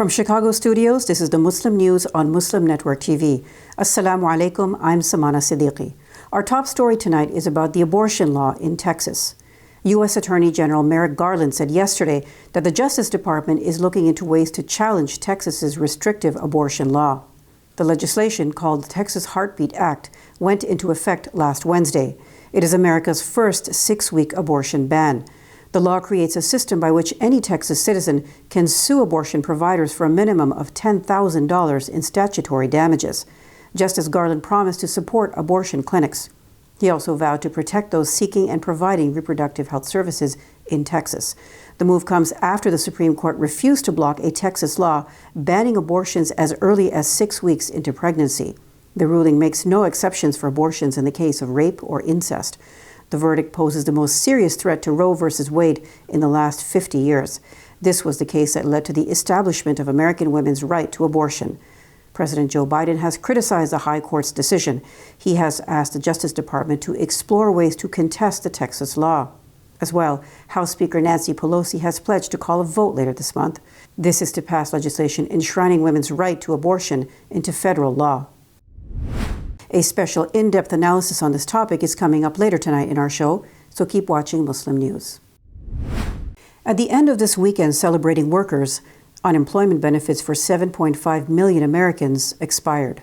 From Chicago studios, this is the Muslim News on Muslim Network TV. Assalamu alaikum, I'm Samana Siddiqui. Our top story tonight is about the abortion law in Texas. U.S. Attorney General Merrick Garland said yesterday that the Justice Department is looking into ways to challenge Texas's restrictive abortion law. The legislation, called the Texas Heartbeat Act, went into effect last Wednesday. It is America's first 6-week abortion ban. The law creates a system by which any Texas citizen can sue abortion providers for a minimum of $10,000 in statutory damages. Justice Garland promised to support abortion clinics. He also vowed to protect those seeking and providing reproductive health services in Texas. The move comes after the Supreme Court refused to block a Texas law banning abortions as early as 6 weeks into pregnancy. The ruling makes no exceptions for abortions in the case of rape or incest. The verdict poses the most serious threat to Roe v. Wade in the last 50 years. This was the case that led to the establishment of American women's right to abortion. President Joe Biden has criticized the High Court's decision. He has asked the Justice Department to explore ways to contest the Texas law. As well, House Speaker Nancy Pelosi has pledged to call a vote later this month. This is to pass legislation enshrining women's right to abortion into federal law. A special in-depth analysis on this topic is coming up later tonight in our show, so keep watching Muslim News. At the end of this weekend celebrating workers, unemployment benefits for 7.5 million Americans expired.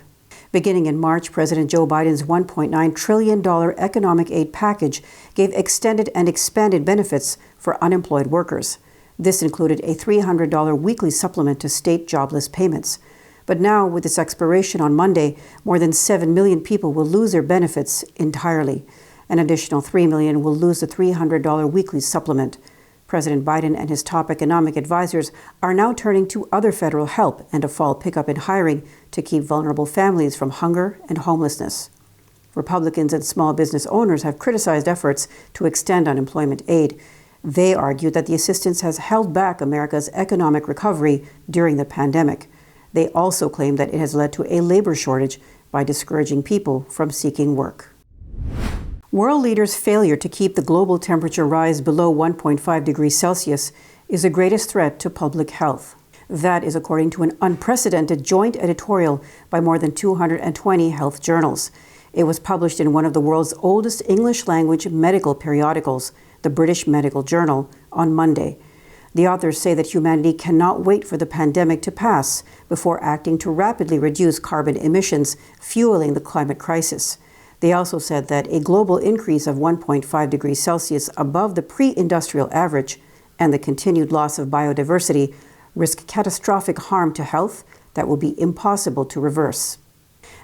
Beginning in March, President Joe Biden's $1.9 trillion economic aid package gave extended and expanded benefits for unemployed workers. This included a $300 weekly supplement to state jobless payments. But now, with its expiration on Monday, more than 7 million people will lose their benefits entirely. An additional 3 million will lose the $300 weekly supplement. President Biden and his top economic advisors are now turning to other federal help and a fall pickup in hiring to keep vulnerable families from hunger and homelessness. Republicans and small business owners have criticized efforts to extend unemployment aid. They argue that the assistance has held back America's economic recovery during the pandemic. They also claim that it has led to a labor shortage by discouraging people from seeking work. World leaders' failure to keep the global temperature rise below 1.5 degrees Celsius is the greatest threat to public health. That is according to an unprecedented joint editorial by more than 220 health journals. It was published in one of the world's oldest English-language medical periodicals, the British Medical Journal, on Monday. The authors say that humanity cannot wait for the pandemic to pass before acting to rapidly reduce carbon emissions, fueling the climate crisis. They also said that a global increase of 1.5 degrees Celsius above the pre-industrial average and the continued loss of biodiversity risk catastrophic harm to health that will be impossible to reverse.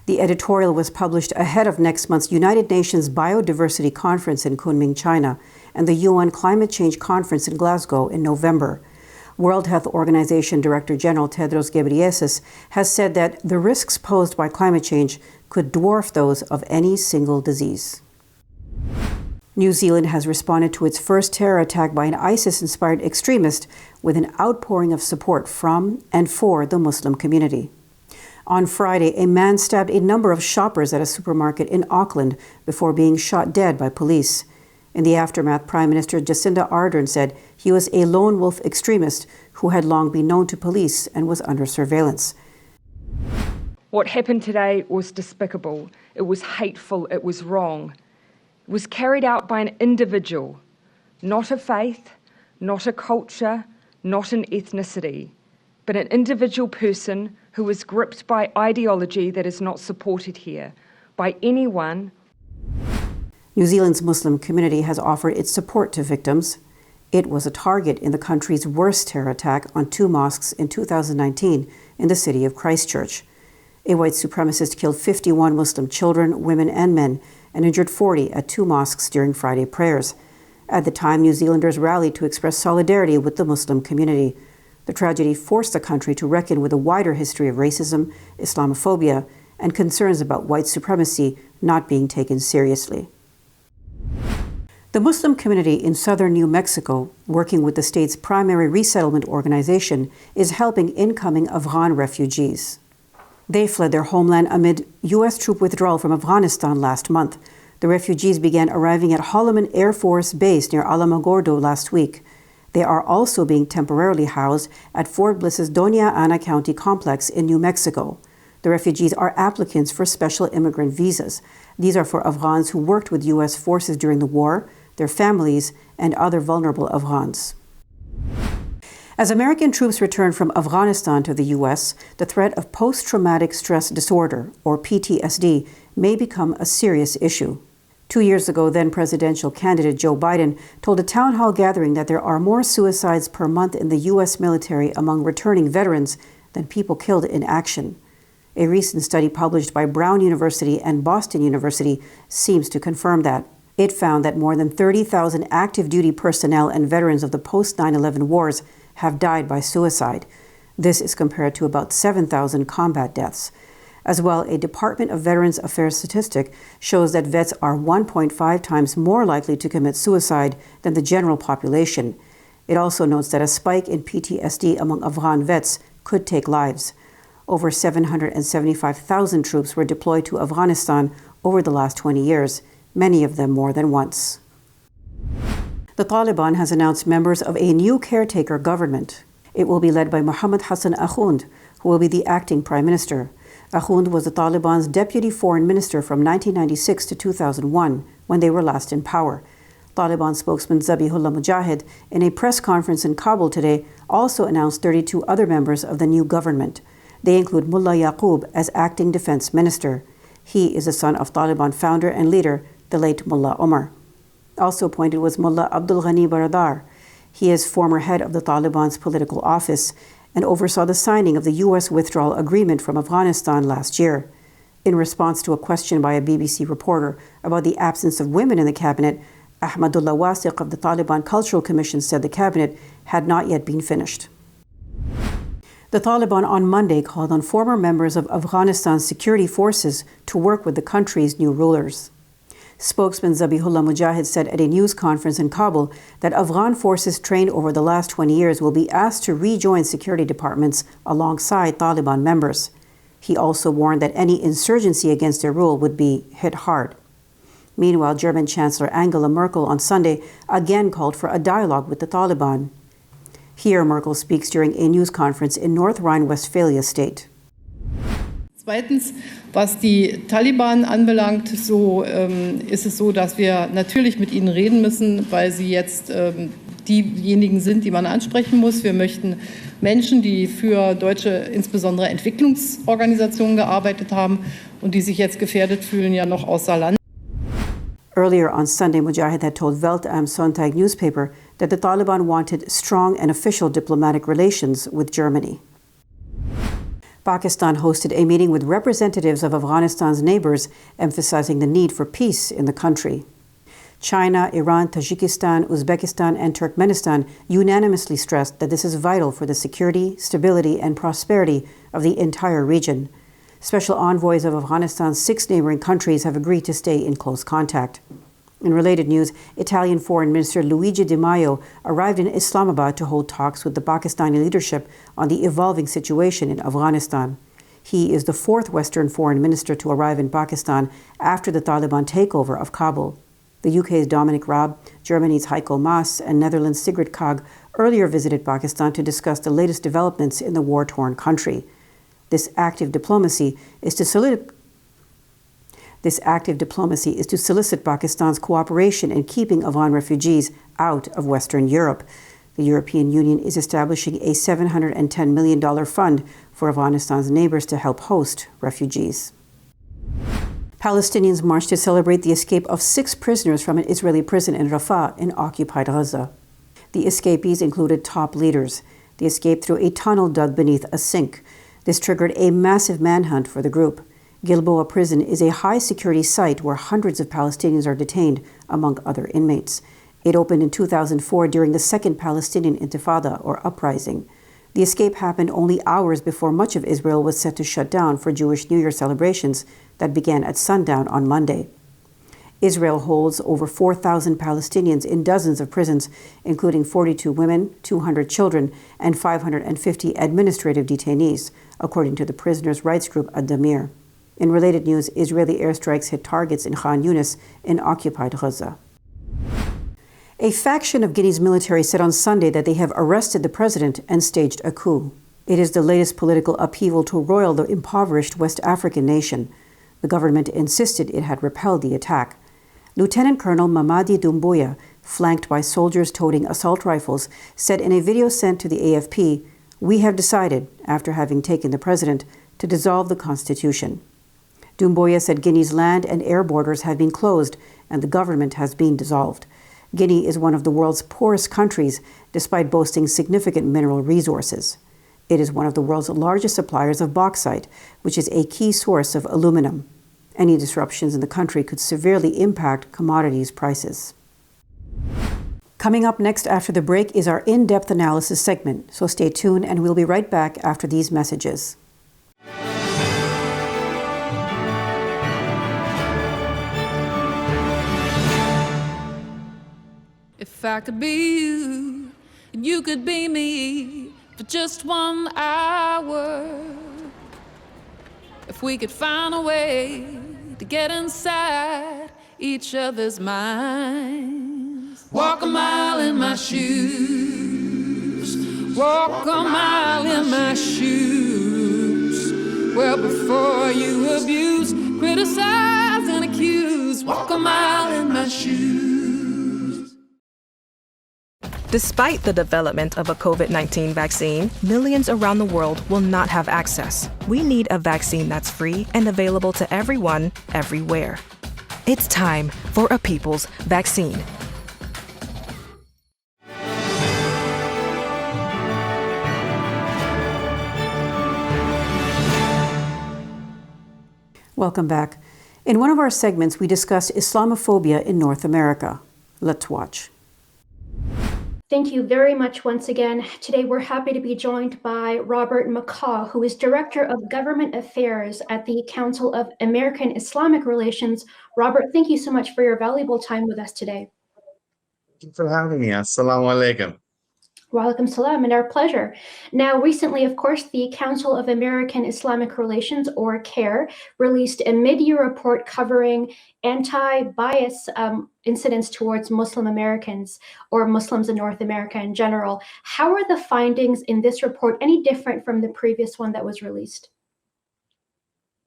The editorial was published ahead of next month's United Nations Biodiversity Conference in Kunming, China, and the UN Climate Change Conference in Glasgow in November. World Health Organization Director General Tedros Ghebreyesus has said that the risks posed by climate change could dwarf those of any single disease. New Zealand has responded to its first terror attack by an ISIS-inspired extremist with an outpouring of support from and for the Muslim community. On Friday, a man stabbed a number of shoppers at a supermarket in Auckland before being shot dead by police. In the aftermath, Prime Minister Jacinda Ardern said he was a lone wolf extremist who had long been known to police and was under surveillance. What happened today was despicable. It was hateful. It was wrong. It was carried out by an individual, not a faith, not a culture, not an ethnicity, but an individual person who was gripped by ideology that is not supported here by anyone. New Zealand's Muslim community has offered its support to victims. It was a target in the country's worst terror attack on 2 mosques in 2019 in the city of Christchurch. A white supremacist killed 51 Muslim children, women, and men, and injured 40 at 2 mosques during Friday prayers. At the time, New Zealanders rallied to express solidarity with the Muslim community. The tragedy forced the country to reckon with a wider history of racism, Islamophobia, and concerns about white supremacy not being taken seriously. The Muslim community in southern New Mexico, working with the state's primary resettlement organization, is helping incoming Afghan refugees. They fled their homeland amid U.S. troop withdrawal from Afghanistan last month. The refugees began arriving at Holloman Air Force Base near Alamogordo last week. They are also being temporarily housed at Fort Bliss's Doña Ana County Complex in New Mexico. The refugees are applicants for special immigrant visas. These are for Afghans who worked with U.S. forces during the war, their families, and other vulnerable Afghans. As American troops return from Afghanistan to the U.S., the threat of post-traumatic stress disorder, or PTSD, may become a serious issue. 2 years ago, then presidential candidate Joe Biden told a town hall gathering that there are more suicides per month in the U.S. military among returning veterans than people killed in action. A recent study published by Brown University and Boston University seems to confirm that. It found that more than 30,000 active duty personnel and veterans of the post-9/11 wars have died by suicide. This is compared to about 7,000 combat deaths. As well, a Department of Veterans Affairs statistic shows that vets are 1.5 times more likely to commit suicide than the general population. It also notes that a spike in PTSD among Afghan vets could take lives. Over 775,000 troops were deployed to Afghanistan over the last 20 years, many of them more than once. The Taliban has announced members of a new caretaker government. It will be led by Mohammad Hassan Akhund, who will be the acting prime minister. Akhund was the Taliban's deputy foreign minister from 1996 to 2001, when they were last in power. Taliban spokesman Zabihullah Mujahid, in a press conference in Kabul today, also announced 32 other members of the new government. They include Mullah Yaqub as acting defense minister. He is the son of Taliban founder and leader, the late Mullah Omar. Also appointed was Mullah Abdul Ghani Baradar. He is former head of the Taliban's political office and oversaw the signing of the U.S. withdrawal agreement from Afghanistan last year. In response to a question by a BBC reporter about the absence of women in the cabinet, Ahmadullah Wasiq of the Taliban Cultural Commission said the cabinet had not yet been finished. The Taliban on Monday called on former members of Afghanistan's security forces to work with the country's new rulers. Spokesman Zabihullah Mujahid said at a news conference in Kabul that Afghan forces trained over the last 20 years will be asked to rejoin security departments alongside Taliban members. He also warned that any insurgency against their rule would be hit hard. Meanwhile, German Chancellor Angela Merkel on Sunday again called for a dialogue with the Taliban. Here, Merkel speaks during a news conference in North Rhine-Westphalia state. Zweitens, was die Taliban anbelangt, so ist es so, dass wir natürlich mit ihnen reden müssen, weil sie jetzt diejenigen sind, die man ansprechen muss. Wir möchten Menschen, die für deutsche, insbesondere Entwicklungsorganisationen gearbeitet haben und die sich jetzt gefährdet fühlen, ja noch außer Land. Earlier on Sunday, Mujahid had told Welt am Sonntag newspaper that the Taliban wanted strong and official diplomatic relations with Germany. Pakistan hosted a meeting with representatives of Afghanistan's neighbors, emphasizing the need for peace in the country. China, Iran, Tajikistan, Uzbekistan, and Turkmenistan unanimously stressed that this is vital for the security, stability, and prosperity of the entire region. Special envoys of Afghanistan's 6 neighboring countries have agreed to stay in close contact. In related news, Italian Foreign Minister Luigi Di Maio arrived in Islamabad to hold talks with the Pakistani leadership on the evolving situation in Afghanistan. He is the 4th Western foreign minister to arrive in Pakistan after the Taliban takeover of Kabul. The UK's Dominic Raab, Germany's Heiko Maas, and Netherlands' Sigrid Kaag earlier visited Pakistan to discuss the latest developments in the war-torn country. This active diplomacy is to solicit Pakistan's cooperation in keeping Afghan refugees out of Western Europe. The European Union is establishing a $710 million fund for Afghanistan's neighbors to help host refugees. Palestinians marched to celebrate the escape of 6 prisoners from an Israeli prison in Rafah in occupied Gaza. The escapees included top leaders. They escaped through a tunnel dug beneath a sink. This triggered a massive manhunt for the group. Gilboa Prison is a high-security site where hundreds of Palestinians are detained, among other inmates. It opened in 2004 during the Second Palestinian Intifada, or uprising. The escape happened only hours before much of Israel was set to shut down for Jewish New Year celebrations that began at sundown on Monday. Israel holds over 4,000 Palestinians in dozens of prisons, including 42 women, 200 children, and 550 administrative detainees, according to the prisoners' rights group Ad-Damir. In related news, Israeli airstrikes hit targets in Khan Yunis in occupied Gaza. A faction of Guinea's military said on Sunday that they have arrested the president and staged a coup. It is the latest political upheaval to roil the impoverished West African nation. The government insisted it had repelled the attack. Lieutenant Colonel Mamadi Doumbouya, flanked by soldiers toting assault rifles, said in a video sent to the AFP, "We have decided, after having taken the president, to dissolve the constitution." Doumbouya said Guinea's land and air borders have been closed and the government has been dissolved. Guinea is one of the world's poorest countries, despite boasting significant mineral resources. It is one of the world's largest suppliers of bauxite, which is a key source of aluminum. Any disruptions in the country could severely impact commodities prices. Coming up next after the break is our in-depth analysis segment, so stay tuned and we'll be right back after these messages. If I could be you, and you could be me for just 1 hour. If we could find a way to get inside each other's minds. Walk a mile in my shoes. Walk a mile in my shoes. Well, before you abuse, criticize, and accuse. Walk a mile in my shoes. Despite the development of a COVID-19 vaccine, millions around the world will not have access. We need a vaccine that's free and available to everyone, everywhere. It's time for a people's vaccine. Welcome back. In one of our segments, we discussed Islamophobia in North America. Let's watch. Thank you very much once again. Today we're happy to be joined by Robert McCaw, who is Director of Government Affairs at the Council of American Islamic Relations. Robert, thank you so much for your valuable time with us today. Thank you for having me. Assalamu alaikum. Wa alaikum salam, and our pleasure. Now, recently, of course, the Council of American Islamic Relations, or CARE, released a mid-year report covering anti-bias incidents towards Muslim Americans or Muslims in North America in general. How are the findings in this report any different from the previous one that was released?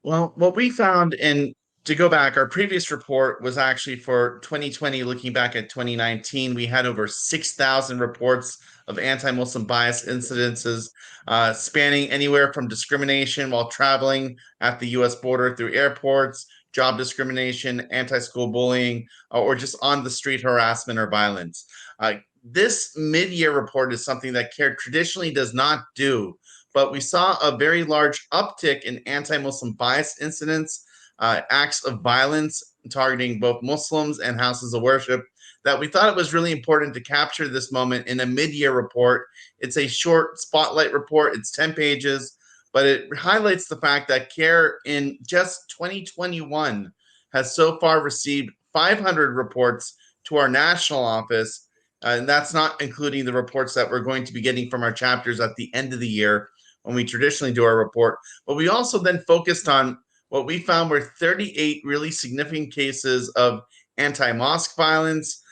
Well, what we found to go back, our previous report was actually for 2020, looking back at 2019, we had over 6,000 reports of anti-Muslim bias incidences spanning anywhere from discrimination while traveling at the U.S. border through airports, job discrimination, anti-school bullying, or just on-the-street harassment or violence. This mid-year report is something that CARE traditionally does not do, but we saw a very large uptick in anti-Muslim bias incidents, acts of violence targeting both Muslims and houses of worship, that we thought it was really important to capture this moment in a mid-year report. It's a short spotlight report. It's 10 pages, but it highlights the fact that CARE in just 2021 has so far received 500 reports to our national office, and that's not including the reports that we're going to be getting from our chapters at the end of the year when we traditionally do our report. But we also then focused on what we found were 38 really significant cases of anti-mosque violence,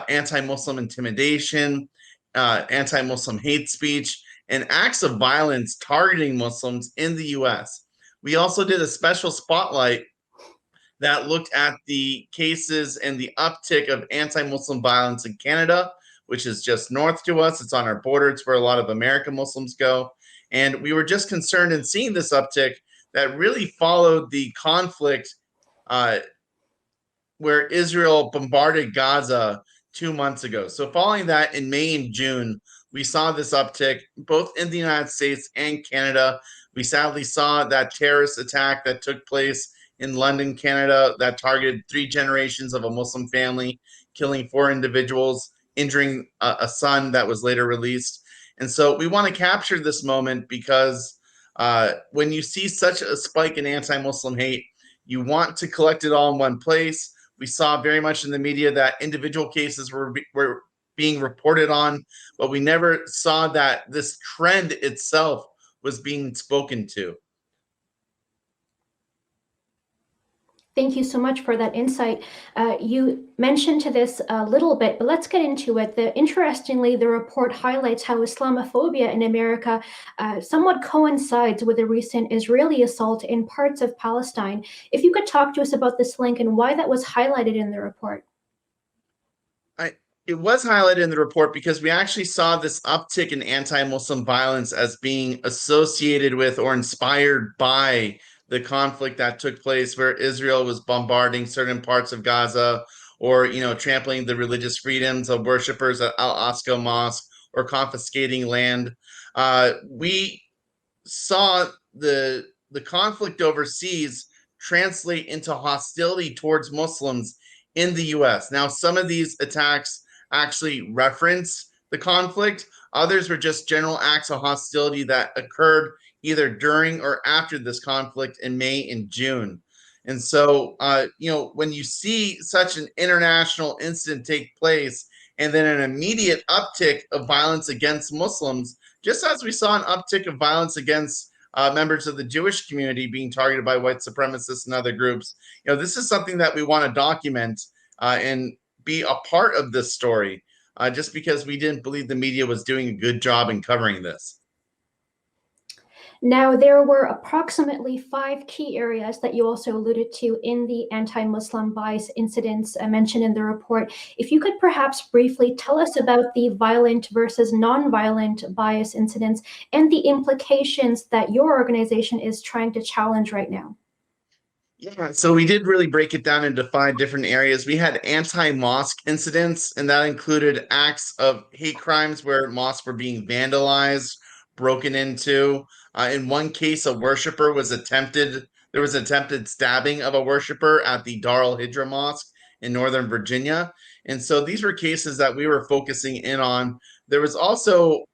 anti-Muslim intimidation, anti-Muslim hate speech, and acts of violence targeting Muslims in the U.S. We also did a special spotlight that looked at the cases and the uptick of anti-Muslim violence in Canada, which is just north to us. It's on our border. It's where a lot of American Muslims go. And we were just concerned in seeing this uptick that really followed the conflict where Israel bombarded Gaza 2 months ago. So following that, in May and June, we saw this uptick both in the United States and Canada. We sadly saw that terrorist attack that took place in London, Canada, that targeted 3 generations of a Muslim family, killing 4 individuals, injuring a son that was later released. And so we want to capture this moment because when you see such a spike in anti-Muslim hate, you want to collect it all in one place. We saw very much in the media that individual cases were being reported on, but we never saw that this trend itself was being spoken to. Thank you so much for that insight. You mentioned to this a little bit, but let's get into it. Interestingly, the report highlights how Islamophobia in America somewhat coincides with a recent Israeli assault in parts of Palestine. If you could talk to us about this link and why that was highlighted in the report. It was highlighted in the report because we actually saw this uptick in anti-Muslim violence as being associated with or inspired by the conflict that took place where Israel was bombarding certain parts of Gaza or, trampling the religious freedoms of worshipers at Al-Aqsa Mosque or confiscating land. We saw the conflict overseas translate into hostility towards Muslims in the US. Now, some of these attacks actually reference the conflict. Others were just general acts of hostility that occurred either during or after this conflict in May and June. And so, when you see such an international incident take place and then an immediate uptick of violence against Muslims, just as we saw an uptick of violence against members of the Jewish community being targeted by white supremacists and other groups, this is something that we want to document and be a part of this story, just because we didn't believe the media was doing a good job in covering this. Now, there were approximately 5 key areas that you also alluded to in the anti-Muslim bias incidents mentioned in the report. If you could perhaps briefly tell us about the violent versus non-violent bias incidents and the implications that your organization is trying to challenge right now. Yeah, so we did really break it down into 5 different areas. We had anti-mosque incidents, and that included acts of hate crimes where mosques were being vandalized, broken into. In one case, there was attempted stabbing of a worshiper at the Dar al-Hijra Mosque in Northern Virginia. And so these were cases that we were focusing in on. There was also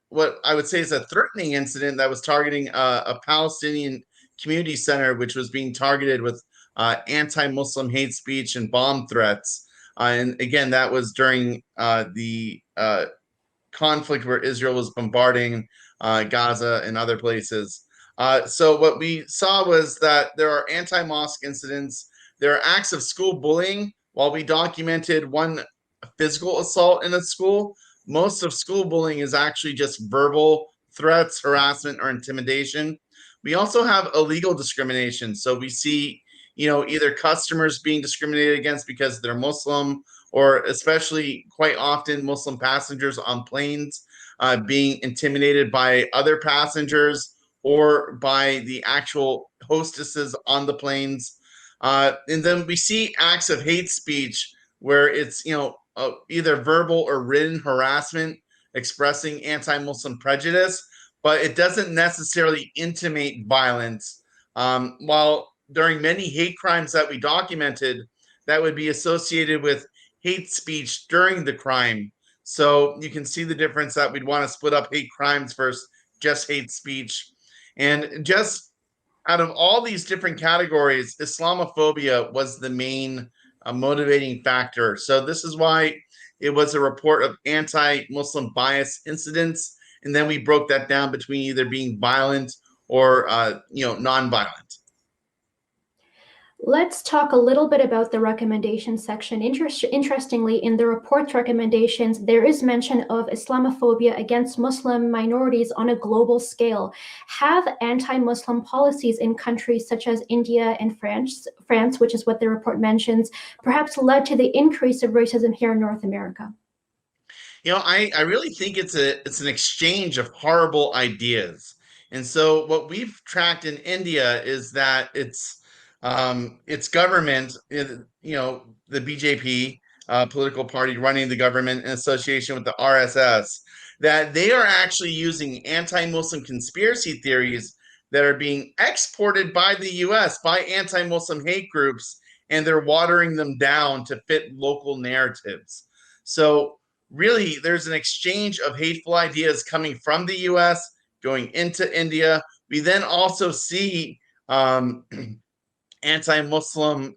what I would say is a threatening incident that was targeting a Palestinian community center, which was being targeted with anti-Muslim hate speech and bomb threats. And again, that was during the conflict where Israel was bombarding Gaza and other places. So what we saw was that there are anti-mosque incidents. There are acts of school bullying. While we documented one physical assault in a school, most of school bullying is actually just verbal threats, harassment, or intimidation. We also have illegal discrimination. So we see, either customers being discriminated against because they're Muslim, or especially quite often Muslim passengers on planes being intimidated by other passengers or by the actual hostesses on the planes. And then we see acts of hate speech where it's, either verbal or written harassment expressing anti-Muslim prejudice, but it doesn't necessarily intimate violence. While during many hate crimes that we documented, that would be associated with hate speech during the crime. So you can see the difference that we'd want to split up hate crimes versus just hate speech. And just out of all these different categories, Islamophobia was the main motivating factor. So this is why it was a report of anti-Muslim bias incidents. And then we broke that down between either being violent or, non-violent. Let's talk a little bit about the recommendation section. Interestingly, in the report's recommendations, there is mention of Islamophobia against Muslim minorities on a global scale. Have anti-Muslim policies in countries such as India and France, which is what the report mentions, perhaps led to the increase of racism here in North America? I really think it's an exchange of horrible ideas. And so what we've tracked in India is that its government, the BJP political party running the government in association with the RSS, that they are actually using anti-Muslim conspiracy theories that are being exported by the US by anti-Muslim hate groups, and they're watering them down to fit local narratives. So really, there's an exchange of hateful ideas coming from the US going into India. We then also see anti-Muslim,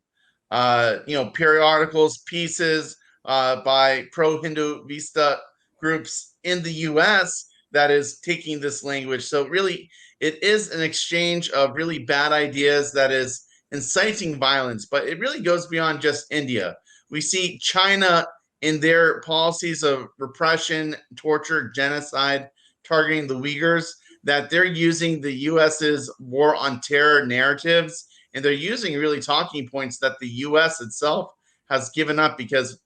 periodicals, pieces by pro-Hindu vista groups in the US that is taking this language. So really, it is an exchange of really bad ideas that is inciting violence, but it really goes beyond just India. We see China in their policies of repression, torture, genocide, targeting the Uyghurs, that they're using the US's war on terror narratives, and they're using really talking points that the US itself has given up, because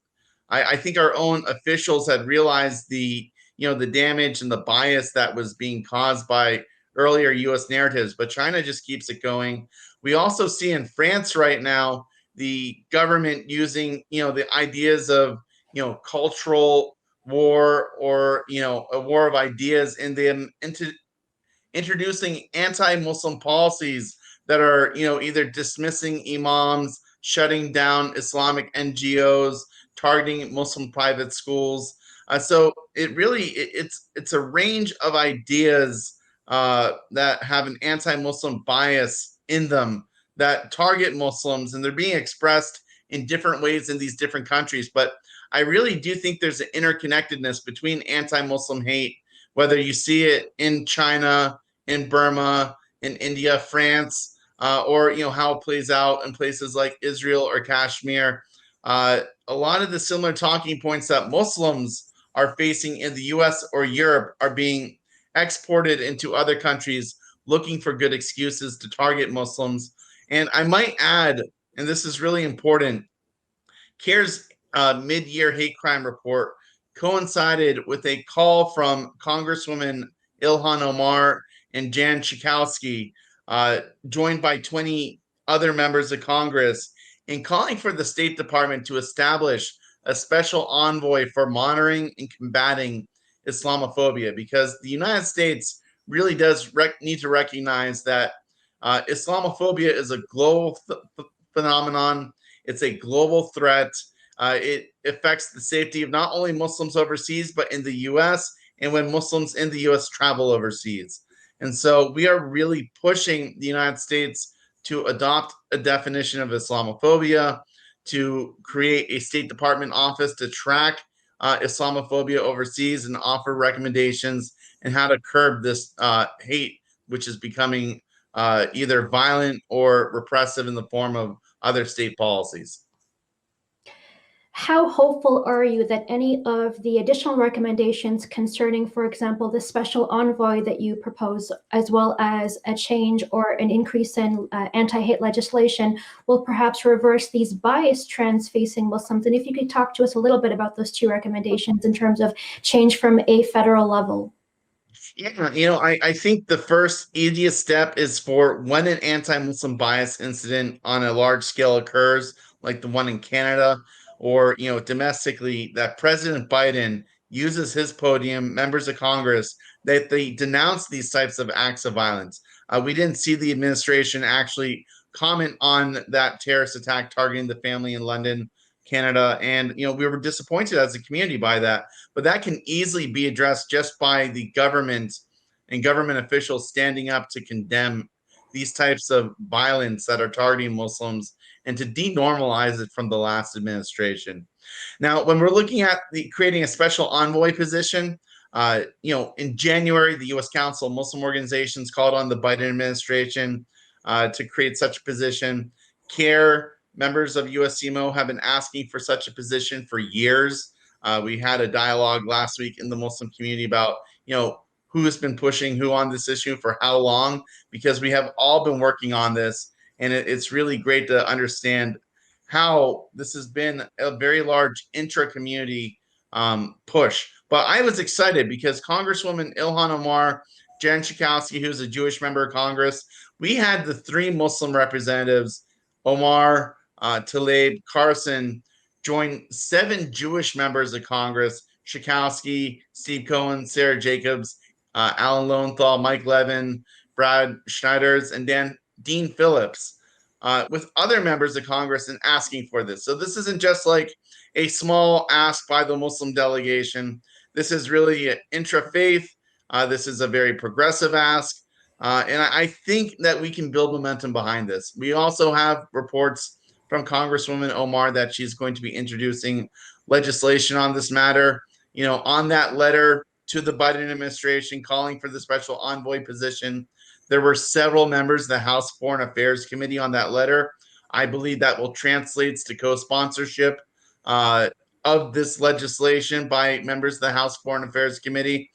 I think our own officials had realized the damage and the bias that was being caused by earlier US narratives, but China just keeps it going. We also see in France right now the government using the ideas of cultural war, or a war of ideas, and them into introducing anti-Muslim policies that are either dismissing imams, shutting down Islamic NGOs, targeting Muslim private schools. So it's a range of ideas that have an anti-Muslim bias in them that target Muslims, and they're being expressed in different ways in these different countries. But I really do think there's an interconnectedness between anti-Muslim hate, whether you see it in China, in Burma, in India, France, or how it plays out in places like Israel or Kashmir. A lot of the similar talking points that Muslims are facing in the US or Europe are being exported into other countries, looking for good excuses to target Muslims. And I might add, and this is really important, CARE's mid-year hate crime report coincided with a call from Congresswoman Ilhan Omar and Jan Schakowsky, joined by 20 other members of Congress, in calling for the State Department to establish a special envoy for monitoring and combating Islamophobia, because the United States really does need to recognize that Islamophobia is a global phenomenon. It's a global threat. It affects the safety of not only Muslims overseas, but in the US, and when Muslims in the US travel overseas. And so we are really pushing the United States to adopt a definition of Islamophobia, to create a State Department office to track Islamophobia overseas and offer recommendations on how to curb this hate, which is becoming either violent or repressive in the form of other state policies. How hopeful are you that any of the additional recommendations concerning, for example, the special envoy that you propose, as well as a change or an increase in anti-hate legislation, will perhaps reverse these bias trends facing Muslims? And if you could talk to us a little bit about those two recommendations in terms of change from a federal level. Yeah, I think the first easiest step is for when an anti-Muslim bias incident on a large scale occurs, like the one in Canada, or domestically, that President Biden uses his podium, members of Congress, that they denounce these types of acts of violence. We didn't see the administration actually comment on that terrorist attack targeting the family in London, Canada, and we were disappointed as a community by that. But that can easily be addressed just by the government and government officials standing up to condemn these types of violence that are targeting Muslims, and to denormalize it from the last administration. Now, when we're looking at creating a special envoy position, in January, the U.S. Council of Muslim Organizations called on the Biden administration to create such a position. CARE, members of USCMO, have been asking for such a position for years. We had a dialogue last week in the Muslim community about, who has been pushing who on this issue for how long, because we have all been working on this. And it's really great to understand how this has been a very large intra-community push. But I was excited because Congresswoman Ilhan Omar, Jan Schakowsky, who's a Jewish member of Congress, we had the three Muslim representatives, Omar, Tlaib, Carson, join 7 Jewish members of Congress, Schakowsky, Steve Cohen, Sarah Jacobs, Alan Lowenthal, Mike Levin, Brad Schneiders, and Dean Phillips, with other members of Congress, in asking for this. So this isn't just like a small ask by the Muslim delegation. This is really intra-faith. This is a very progressive ask. And I think that we can build momentum behind this. We also have reports from Congresswoman Omar that she's going to be introducing legislation on this matter. On that letter to the Biden administration calling for the special envoy position, There were several members of the House Foreign Affairs Committee on that letter. I believe that will translate to co-sponsorship of this legislation by members of the House Foreign Affairs Committee.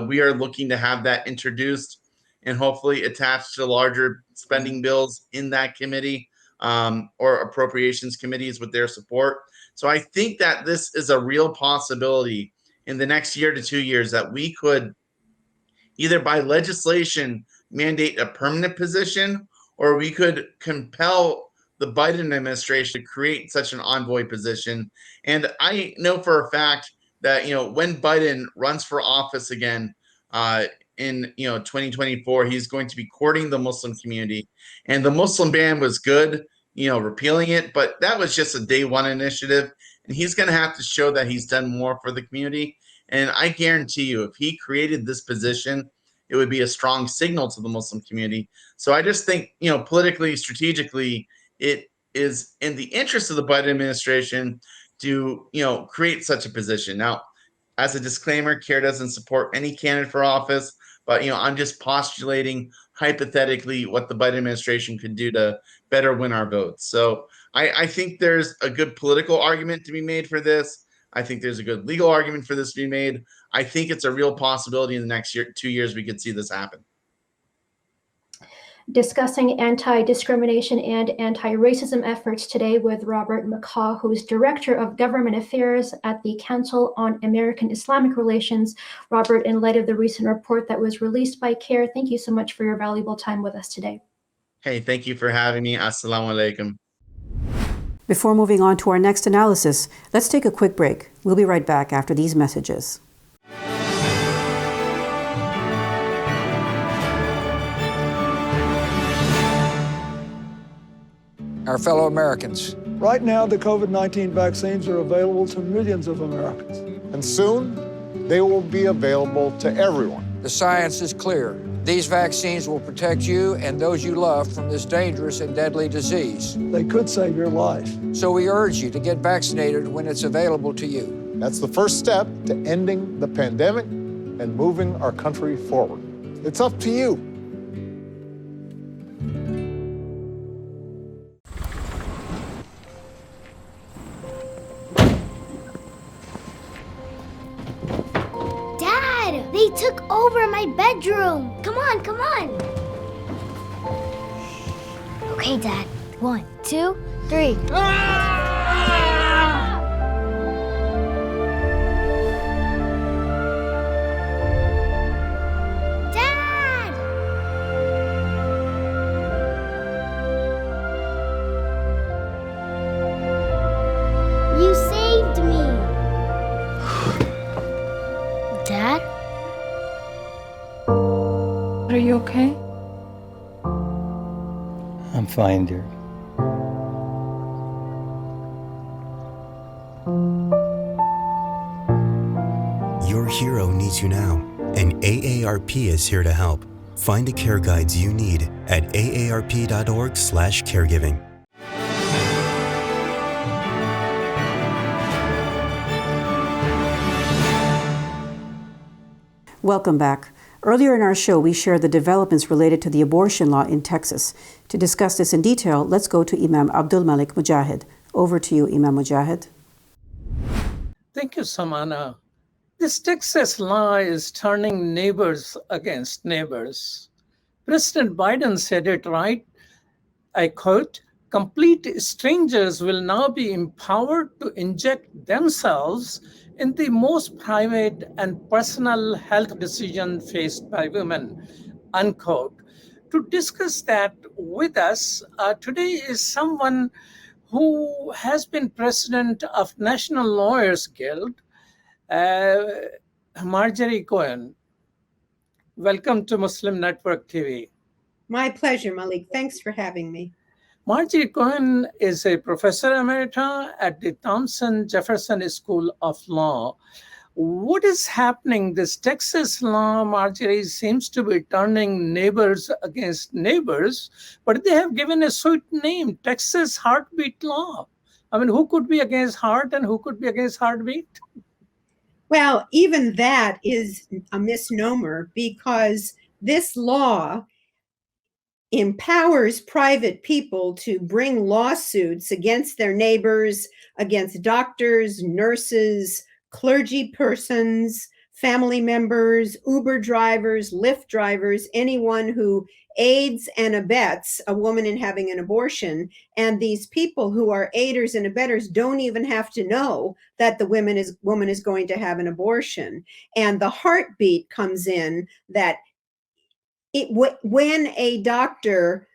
We are looking to have that introduced and hopefully attached to larger spending bills in that committee or appropriations committees with their support. So I think that this is a real possibility in the next year to 2 years that we could either by legislation mandate a permanent position, or we could compel the Biden administration to create such an envoy position. And I know for a fact that, when Biden runs for office again in 2024, he's going to be courting the Muslim community. And the Muslim ban was good, repealing it, but that was just a day one initiative. And he's going to have to show that he's done more for the community. And I guarantee you, if he created this position, it would be a strong signal to the Muslim community. So I just think, politically, strategically, it is in the interest of the Biden administration to, create such a position. Now, as a disclaimer, CARE doesn't support any candidate for office, but, I'm just postulating hypothetically what the Biden administration could do to better win our votes. So I think there's a good political argument to be made for this. I think there's a good legal argument for this to be made. I think it's a real possibility in the next 2 years we could see this happen. Discussing anti-discrimination and anti-racism efforts today with Robert McCaw, who's Director of Government Affairs at the Council on American Islamic Relations. Robert, in light of the recent report that was released by CARE, thank you so much for your valuable time with us today. Hey, thank you for having me. Assalamu alaikum. Before moving on to our next analysis, let's take a quick break. We'll be right back after these messages. Our fellow Americans. Right now, the COVID-19 vaccines are available to millions of Americans. And soon, they will be available to everyone. The science is clear. These vaccines will protect you and those you love from this dangerous and deadly disease. They could save your life. So we urge you to get vaccinated when it's available to you. That's the first step to ending the pandemic and moving our country forward. It's up to you. They took over my bedroom. Come on, come on. Okay, Dad. 1, 2, 3. Dad! You saved me. Dad? Are you okay? I'm fine, dear. Your hero needs you now, and AARP is here to help. Find the care guides you need at aarp.org/caregiving. Welcome back. Earlier in our show, we shared the developments related to the abortion law in Texas. To discuss this in detail, let's go to Imam Abdul Malik Mujahid. Over to you, Imam Mujahid. Thank you, Samana. This Texas law is turning neighbors against neighbors. President Biden said it right. I quote, "Complete strangers will now be empowered to inject themselves in the most private and personal health decision faced by women," unquote. To discuss that with us today is someone who has been president of National Lawyers Guild, Marjorie Cohen. Welcome to Muslim Network TV. My pleasure, Malik. Thanks for having me. Marjorie Cohen is a professor emerita at the Thompson Jefferson School of Law. What is happening? This Texas law, Marjorie, seems to be turning neighbors against neighbors, but they have given a sweet name, Texas Heartbeat Law. I mean, who could be against heart and who could be against heartbeat? Well, even that is a misnomer because this law empowers private people to bring lawsuits against their neighbors, against doctors, nurses, clergy persons, family members, Uber drivers, Lyft drivers, anyone who aids and abets a woman in having an abortion. And these people who are aiders and abettors don't even have to know that the woman is going to have an abortion. And the heartbeat comes in that when a doctor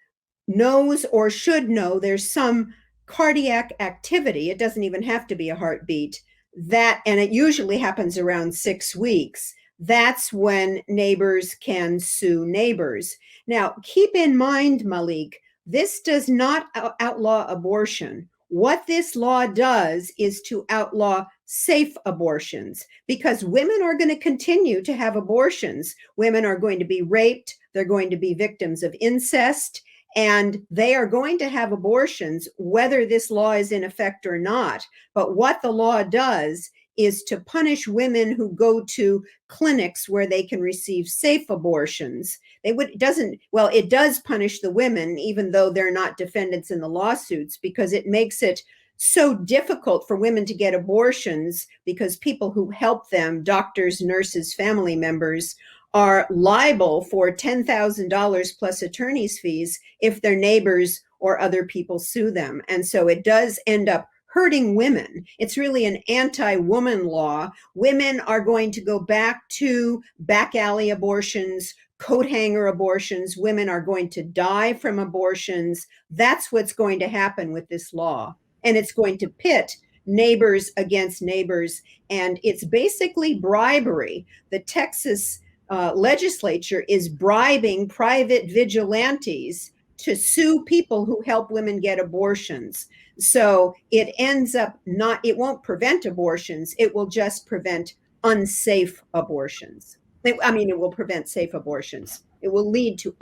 knows or should know there's some cardiac activity, it doesn't even have to be a heartbeat, and it usually happens around 6 weeks, that's when neighbors can sue neighbors. Now, keep in mind, Malik, this does not outlaw abortion. What this law does is to outlaw safe abortions, because women are going to continue to have abortions. Women are going to be raped. They're going to be victims of incest, and they are going to have abortions whether this law is in effect or not. But what the law does is to punish women who go to clinics where they can receive safe abortions. It does punish the women, even though they're not defendants in the lawsuits, because it makes it so difficult for women to get abortions, because people who help them, doctors, nurses, family members, are liable for $10,000 plus attorney's fees if their neighbors or other people sue them. And so it does end up hurting women. It's really an anti-woman law. Women are going to go back to back alley abortions, coat hanger abortions. Women are going to die from abortions. That's what's going to happen with this law. And it's going to pit neighbors against neighbors. And it's basically bribery. The Texas legislature is bribing private vigilantes to sue people who help women get abortions. So it ends up it won't prevent abortions. It will just prevent unsafe abortions. It will prevent safe abortions. It will lead to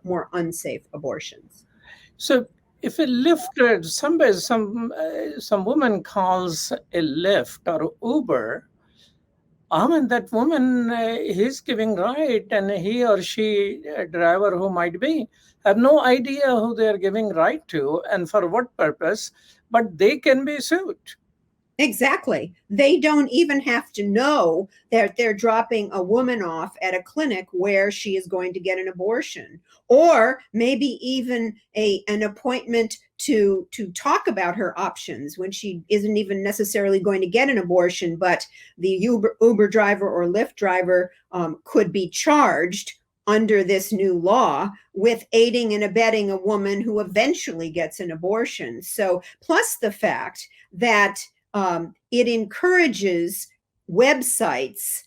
more unsafe abortions. So if a Lyft, some woman calls a Lyft or Uber, that woman he's giving right, and he or she, a driver who might be, have no idea who they're giving right to and for what purpose, but they can be sued. Exactly. They don't even have to know that they're dropping a woman off at a clinic where she is going to get an abortion, or maybe even an appointment to talk about her options when she isn't even necessarily going to get an abortion, but the Uber driver or Lyft driver could be charged under this new law with aiding and abetting a woman who eventually gets an abortion. So plus the fact that it encourages websites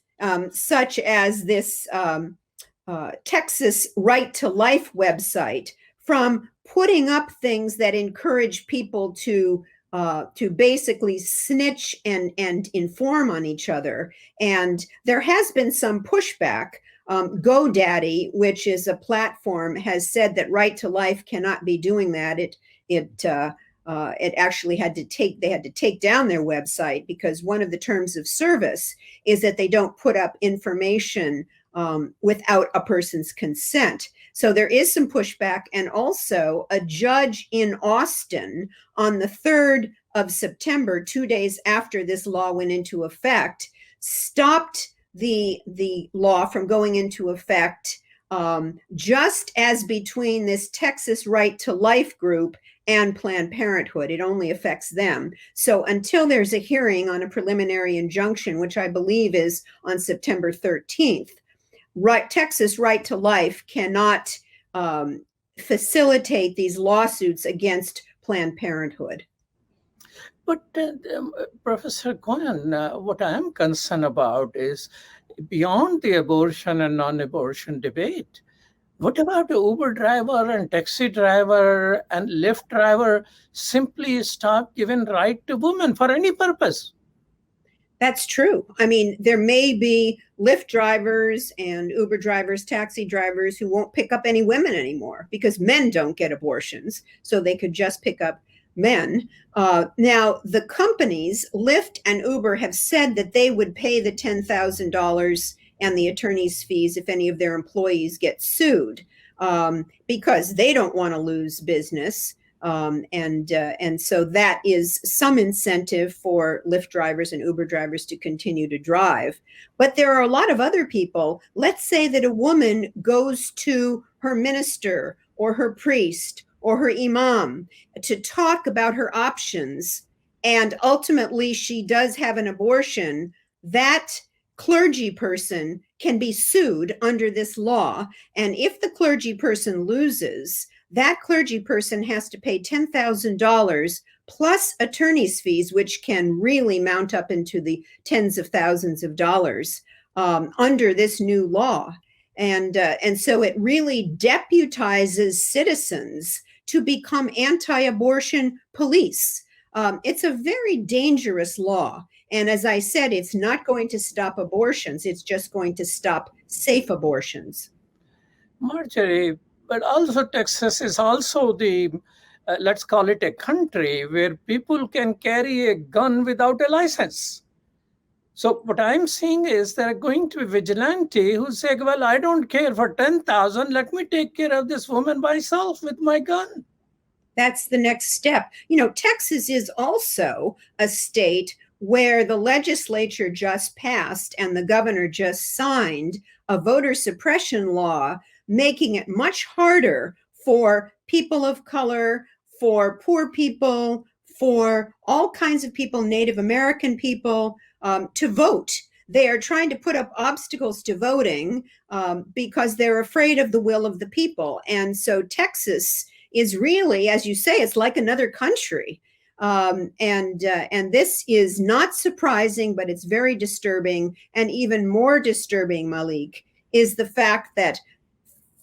such as this Texas Right to Life website from putting up things that encourage people to basically snitch and inform on each other. And there has been some pushback. GoDaddy, which is a platform, has said that Right to Life cannot be doing that. It actually had to take down their website, because one of the terms of service is that they don't put up information without a person's consent. So there is some pushback. And also a judge in Austin on the 3rd of September, 2 days after this law went into effect, stopped the law from going into effect, just as between this Texas Right to Life group and Planned Parenthood. It only affects them. So until there's a hearing on a preliminary injunction, which I believe is on September 13th, Texas Right to Life cannot facilitate these lawsuits against Planned Parenthood. But Professor Cohen, what I'm concerned about is beyond the abortion and non-abortion debate. What about the Uber driver and taxi driver and Lyft driver simply stop giving right to women for any purpose? That's true. There may be Lyft drivers and Uber drivers, taxi drivers who won't pick up any women anymore because men don't get abortions. So they could just pick up men. Now, the companies, Lyft and Uber, have said that they would pay the $10,000 and the attorney's fees if any of their employees get sued. because they don't want to lose business. And so that is some incentive for Lyft drivers and Uber drivers to continue to drive. But there are a lot of other people. Let's say that a woman goes to her minister or her priest or her imam to talk about her options, and ultimately she does have an abortion. That clergy person can be sued under this law. And if the clergy person loses, that clergy person has to pay $10,000 plus attorney's fees, which can really mount up into the tens of thousands of dollars under this new law. And so it really deputizes citizens to become anti-abortion police. It's a very dangerous law. And as I said, it's not going to stop abortions. It's just going to stop safe abortions. Marjorie, but also Texas is also the, let's call it a country where people can carry a gun without a license. So what I'm seeing is there are going to be vigilante who say, well, I don't care for 10,000. Let me take care of this woman myself with my gun. That's the next step. You know, Texas is also a state where the legislature just passed and the governor just signed a voter suppression law, making it much harder for people of color, for poor people, for all kinds of people, Native American people, to vote. They are trying to put up obstacles to voting because they're afraid of the will of the people. And so Texas is really, as you say, it's like another country. And this is not surprising, but it's very disturbing. And even more disturbing, Malik, is the fact that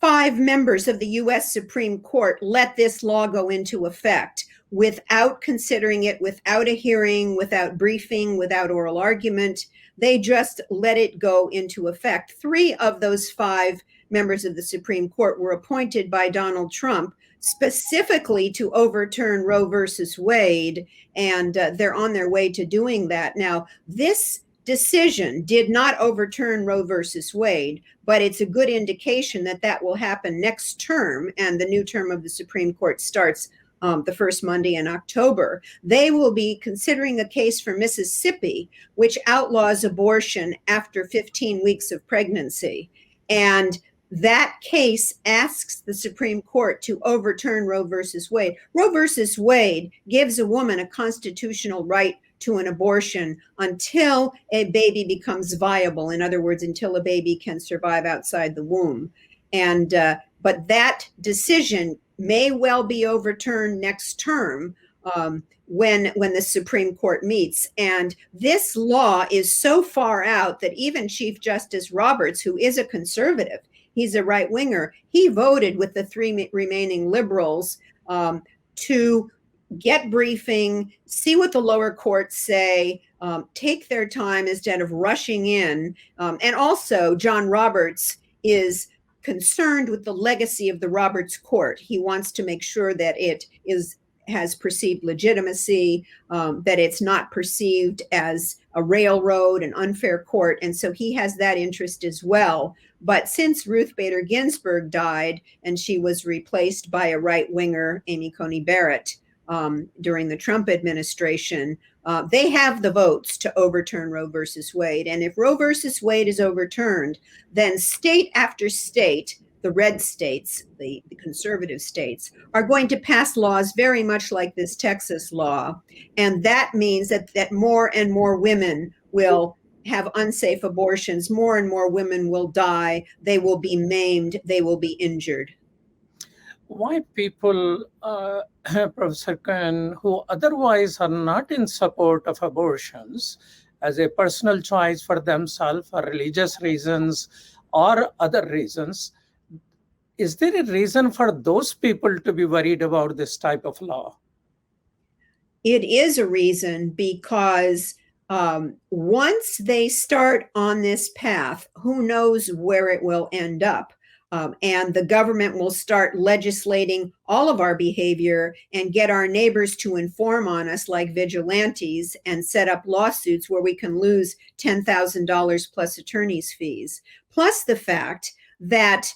5 members of the U.S. Supreme Court let this law go into effect without considering it, without a hearing, without briefing, without oral argument. They just let it go into effect. 3 of those 5 members of the Supreme Court were appointed by Donald Trump specifically to overturn Roe versus Wade, and they're on their way to doing that. Now, this decision did not overturn Roe versus Wade, but it's a good indication that that will happen next term, and the new term of the Supreme Court starts the first Monday in October. They will be considering a case for Mississippi, which outlaws abortion after 15 weeks of pregnancy. And that case asks the Supreme Court to overturn Roe versus Wade. Roe versus Wade gives a woman a constitutional right to an abortion until a baby becomes viable. In other words, until a baby can survive outside the womb. And but that decision may well be overturned next term when the Supreme Court meets. And this law is so far out that even Chief Justice Roberts, who is a conservative, he's a right-winger, he voted with the 3 remaining liberals to get briefing, see what the lower courts say, take their time instead of rushing in. And also, John Roberts is concerned with the legacy of the Roberts Court. He wants to make sure that it has perceived legitimacy, that it's not perceived as a railroad, an unfair court. And so he has that interest as well. But since Ruth Bader Ginsburg died and she was replaced by a right-winger, Amy Coney Barrett, during the Trump administration, they have the votes to overturn Roe versus Wade. And if Roe versus Wade is overturned, then state after state, the red states, the conservative states, are going to pass laws very much like this Texas law. And that means that more and more women will have unsafe abortions, more and more women will die, they will be maimed, they will be injured. Why people, Professor Khan, who otherwise are not in support of abortions as a personal choice for themselves for religious reasons or other reasons, is there a reason for those people to be worried about this type of law? It is a reason because once they start on this path, who knows where it will end up? And the government will start legislating all of our behavior and get our neighbors to inform on us like vigilantes and set up lawsuits where we can lose $10,000 plus attorney's fees. Plus the fact that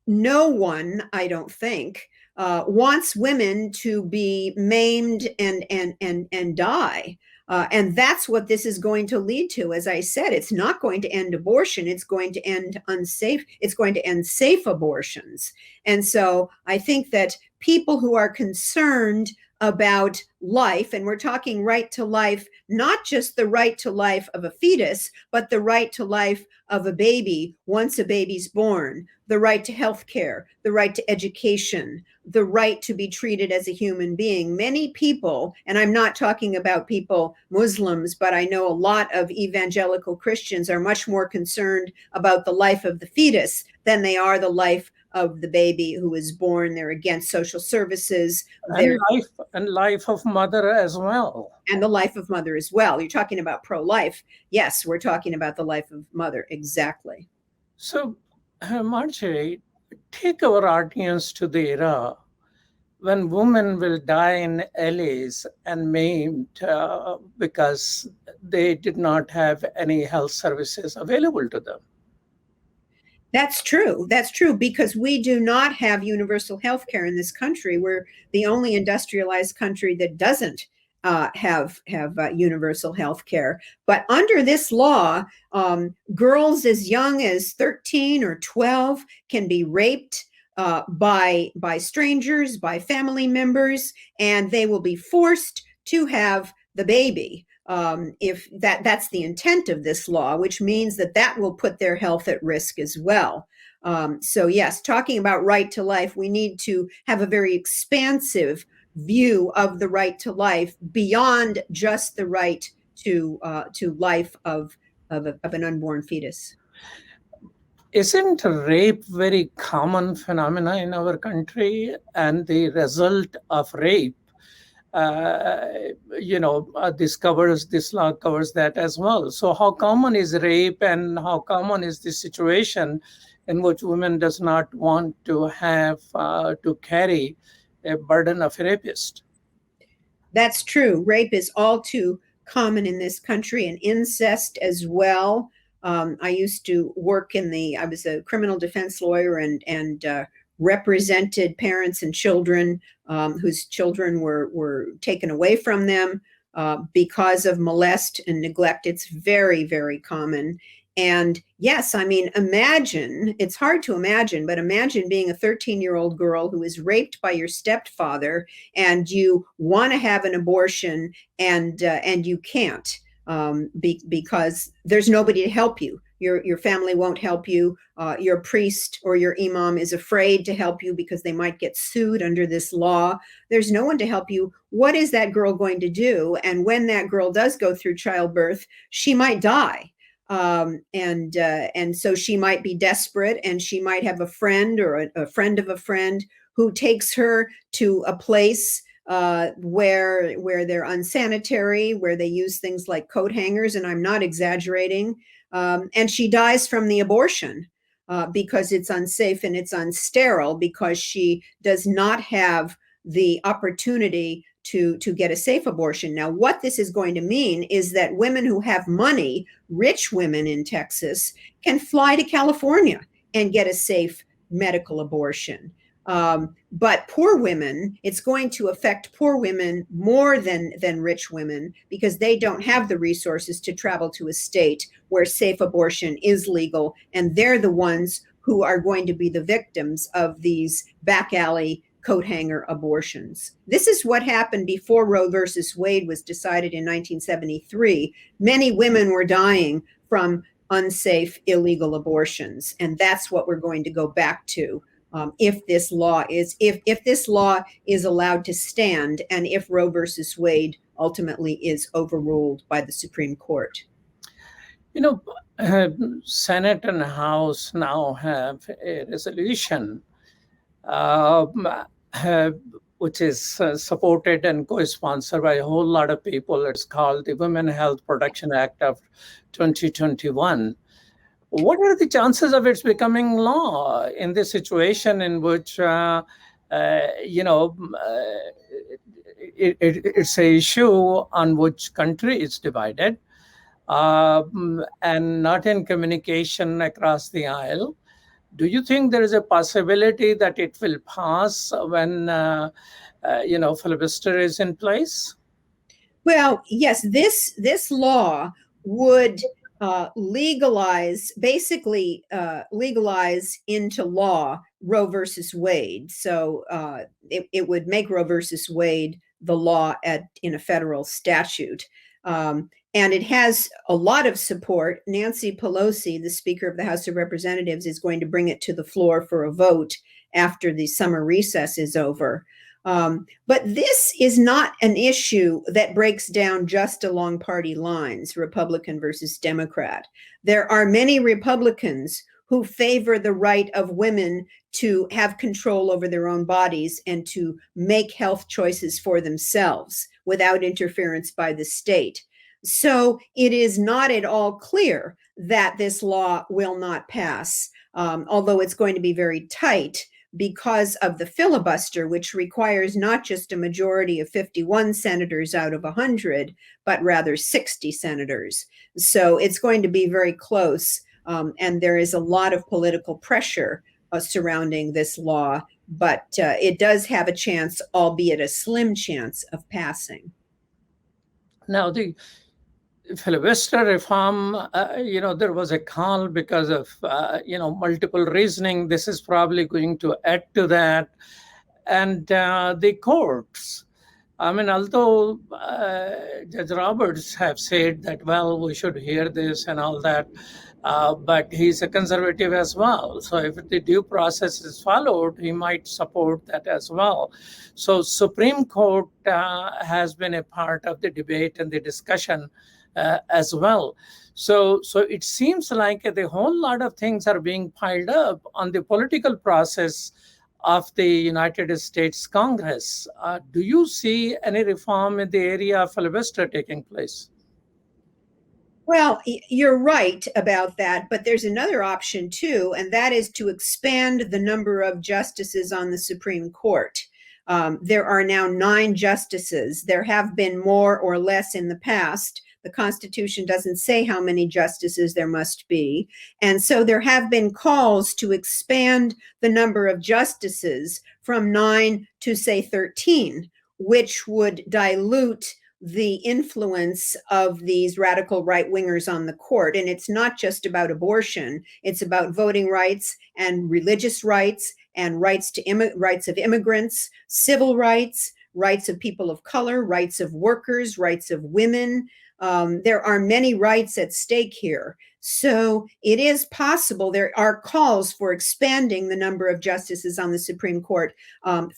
no one, I don't think, wants women to be maimed and die. And that's what this is going to lead to. As I said, it's not going to end abortion. It's going to end unsafe. It's going to end safe abortions. And so I think that people who are concerned about life, and we're talking right to life, not just the right to life of a fetus, but the right to life of a baby once a baby's born, the right to health care, the right to education, the right to be treated as a human being. Many people, and I'm not talking about people, Muslims, but I know a lot of evangelical Christians are much more concerned about the life of the fetus than they are the life of the baby who is born. They're against social services. And life of mother as well. And the life of mother as well. You're talking about pro-life. Yes, we're talking about the life of mother. Exactly. So, Marjorie, take our audience to the era when women will die in alleys and maimed because they did not have any health services available to them. That's true. That's true, because we do not have universal health care in this country. We're the only industrialized country that doesn't have universal health care. But under this law, girls as young as 13 or 12 can be raped by strangers, by family members, and they will be forced to have the baby. If that's the intent of this law, which means that will put their health at risk as well. So yes, talking about right to life, we need to have a very expansive view of the right to life beyond just the right to life of an unborn fetus. Isn't rape very common phenomena in our country? And the result of rape, this law covers that as well. So how common is rape, and how common is the situation in which women does not want to have to carry a burden of a rapist? That's true. Rape is all too common in this country, and incest as well. I used to work I was a criminal defense lawyer and represented parents and children whose children were taken away from them because of molest and neglect. It's very, very common. And yes, I mean, imagine, it's hard to imagine, but imagine being a 13-year-old girl who is raped by your stepfather, and you want to have an abortion and you can't because there's nobody to help you. Your family won't help you. Your priest or your imam is afraid to help you because they might get sued under this law. There's no one to help you. What is that girl going to do? And when that girl does go through childbirth, she might die. And so she might be desperate, and she might have a friend or a friend of a friend who takes her to a place where they're unsanitary, where they use things like coat hangers, and I'm not exaggerating. And she dies from the abortion because it's unsafe and it's unsterile, because she does not have the opportunity to get a safe abortion. Now, what this is going to mean is that women who have money, rich women in Texas, can fly to California and get a safe medical abortion. But poor women, it's going to affect poor women more than rich women, because they don't have the resources to travel to a state where safe abortion is legal, and they're the ones who are going to be the victims of these back alley coat hanger abortions. This is what happened before Roe versus Wade was decided in 1973. Many women were dying from unsafe, illegal abortions, and that's what we're going to go back to if this law is allowed to stand, and if Roe versus Wade ultimately is overruled by the Supreme Court. Senate and House now have a resolution which is supported and co-sponsored by a whole lot of people. It's called the Women Health Protection Act of 2021. What are the chances of its becoming law in this situation in which, it's an issue on which country is divided and not in communication across the aisle? Do you think there is a possibility that it will pass when, filibuster is in place? Well, yes, this law would legalize into law Roe versus Wade. So it would make Roe versus Wade the law in a federal statute. And it has a lot of support. Nancy Pelosi, the Speaker of the House of Representatives, is going to bring it to the floor for a vote after the summer recess is over. But this is not an issue that breaks down just along party lines, Republican versus Democrat. There are many Republicans who favor the right of women to have control over their own bodies and to make health choices for themselves without interference by the state. So it is not at all clear that this law will not pass, although it's going to be very tight because of the filibuster, which requires not just a majority of 51 senators out of 100, but rather 60 senators. So it's going to be very close. And there is a lot of political pressure surrounding this law, but it does have a chance, albeit a slim chance, of passing. Now, the filibuster reform, there was a call because of, multiple reasoning. This is probably going to add to that. And the courts, although Judge Roberts have said that, well, we should hear this and all that, but he's a conservative as well. So if the due process is followed, he might support that as well. So Supreme Court has been a part of the debate and the discussion as well. So it seems like the whole lot of things are being piled up on the political process of the United States Congress. Do you see any reform in the area of filibuster taking place? Well, you're right about that, but there's another option too, and that is to expand the number of justices on the Supreme Court. There are now 9 justices. There have been more or less in the past. The Constitution doesn't say how many justices there must be. And so there have been calls to expand the number of justices from 9 to, say, 13, which would dilute the influence of these radical right-wingers on the court. And it's not just about abortion. It's about voting rights and religious rights and rights of immigrants, civil rights, rights of people of color, rights of workers, rights of women. There are many rights at stake here. So it is possible. There are calls for expanding the number of justices on the Supreme Court.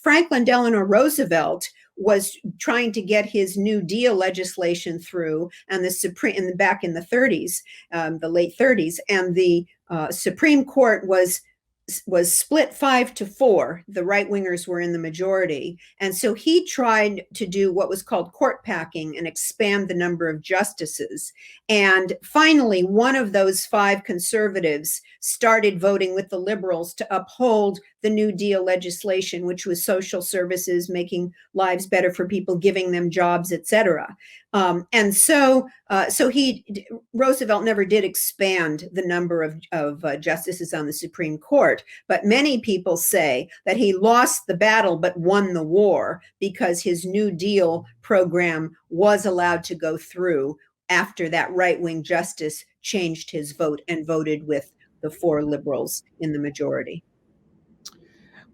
Franklin Delano Roosevelt was trying to get his New Deal legislation through, and back in the 30s, the late 30s, and the Supreme Court was split 5-4. The right-wingers were in the majority. And so he tried to do what was called court packing and expand the number of justices. And finally, one of those 5 conservatives started voting with the liberals to uphold the New Deal legislation, which was social services, making lives better for people, giving them jobs, etc. And so Roosevelt never did expand the number of justices on the Supreme Court, but many people say that he lost the battle but won the war because his New Deal program was allowed to go through after that right-wing justice changed his vote and voted with the 4 liberals in the majority.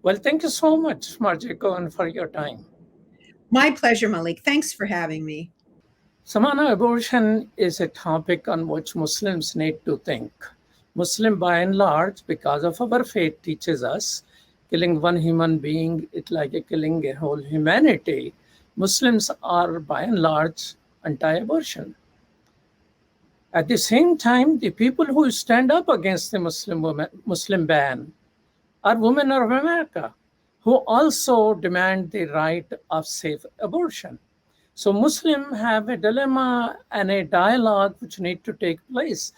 Well, thank you so much, Marjiko, and for your time. My pleasure, Malik. Thanks for having me. Samana, abortion is a topic on which Muslims need to think. Muslim, by and large, because of our faith, teaches us killing one human being is like killing a whole humanity. Muslims are, by and large, anti-abortion. At the same time, the people who stand up against the Muslim ban are women of America, who also demand the right of safe abortion. So Muslims have a dilemma and a dialogue which need to take place.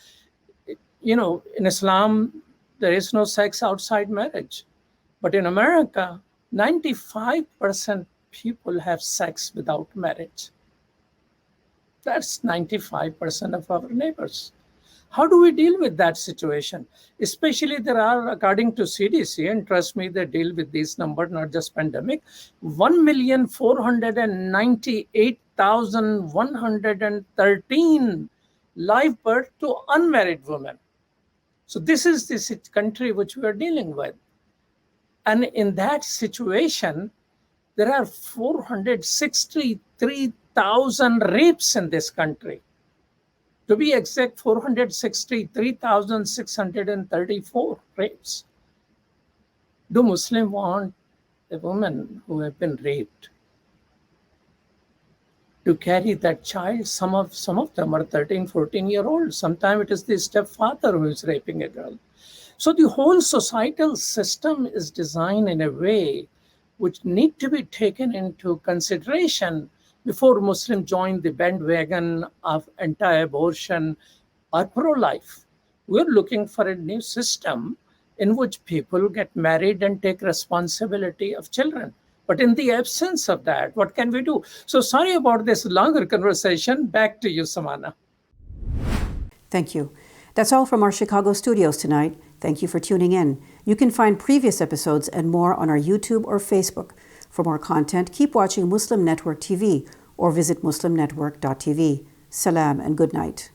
In Islam, there is no sex outside marriage. But in America, 95% people have sex without marriage. That's 95% of our neighbors. How do we deal with that situation? Especially there are, according to CDC, and trust me, they deal with these numbers, not just pandemic, 1,498,113 live birth to unmarried women. So this is the country which we are dealing with. And in that situation, there are 463,000 rapes in this country. To be exact, 463,634 rapes. Do Muslims want a woman who have been raped to carry that child? Some of them are 13, 14-year-olds. Sometimes it is the stepfather who is raping a girl. So the whole societal system is designed in a way which need to be taken into consideration before Muslims join the bandwagon of anti-abortion or pro-life. We're looking for a new system in which people get married and take responsibility of children. But in the absence of that, what can we do? So sorry about this longer conversation. Back to you, Samana. Thank you. That's all from our Chicago studios tonight. Thank you for tuning in. You can find previous episodes and more on our YouTube or Facebook. For more content, keep watching Muslim Network TV or visit muslimnetwork.tv. Salam and good night.